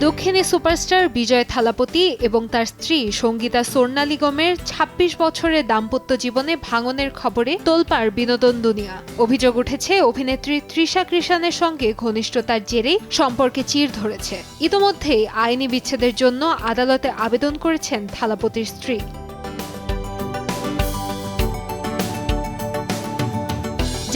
দক্ষিণী সুপারস্টার বিজয় থালাপতি এবং তার স্ত্রী সঙ্গীতা সোর্নালিগমের ২৬ বছরের দাম্পত্য জীবনে ভাঙনের খবরে তোলপাড় বিনোদন দুনিয়া। অভিযোগ উঠেছে অভিনেত্রী তৃষা কৃষাণের সঙ্গে ঘনিষ্ঠতার জেরেই সম্পর্কে চির ধরেছে। ইতোমধ্যেই আইনি বিচ্ছেদের জন্য আদালতে আবেদন করেছেন থালাপতির স্ত্রী।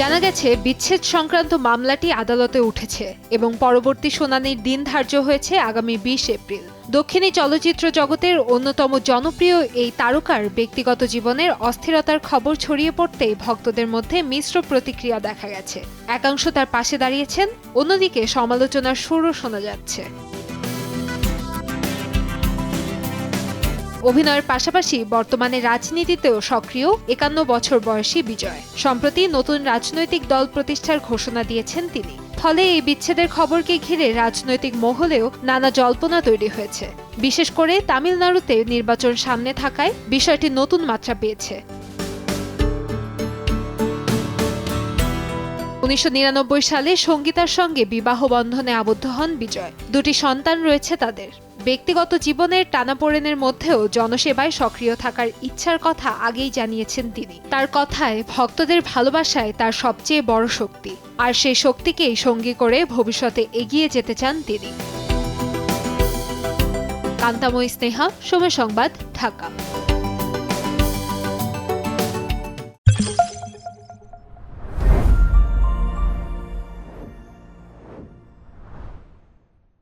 জানা গেছে, বিচ্ছেদ সংক্রান্ত মামলাটি আদালতে উঠেছে এবং পরবর্তী শুনানির দিন ধার্য হয়েছে আগামী ২০ এপ্রিল। দক্ষিণী চলচ্চিত্র জগতের অন্যতম জনপ্রিয় এই তারকার ব্যক্তিগত জীবনের অস্থিরতার খবর ছড়িয়ে পড়তেই ভক্তদের মধ্যে মিশ্র প্রতিক্রিয়া দেখা গেছে। একাংশ তার পাশে দাঁড়িয়েছেন, অন্যদিকে সমালোচনার সুরও শোনা যাচ্ছে। অভিনয়ের পাশাপাশি বর্তমানে রাজনীতিতেও সক্রিয় ৫১ বছর বয়সী বিজয়। সম্প্রতি নতুন রাজনৈতিক দল প্রতিষ্ঠার ঘোষণা দিয়েছেন তিনি। ফলে এই বিচ্ছেদের খবরকে ঘিরে রাজনৈতিক মহলেও নানা জল্পনা তৈরি হয়েছে। বিশেষ করে তামিলনাড়ুতে নির্বাচন সামনে থাকায় বিষয়টি নতুন মাত্রা পেয়েছে। ১৯৯৯ সালে সঙ্গীতার সঙ্গে বিবাহ বন্ধনে আবদ্ধ হন বিজয়। দুটি সন্তান রয়েছে তাদের। ব্যক্তিগত জীবনের টানাপোড়েনের মধ্যেও জনসেবায় সক্রিয় থাকার ইচ্ছার কথা আগেই জানিয়েছেন তিনি। তার কথায়, ভক্তদের ভালোবাসায় তার সবচেয়ে বড় শক্তি, আর সেই শক্তিকেই সঙ্গী করে ভবিষ্যতে এগিয়ে যেতে চান তিনি। কান্তাময়ী স্নেহা, সময় সংবাদ, ঢাকা।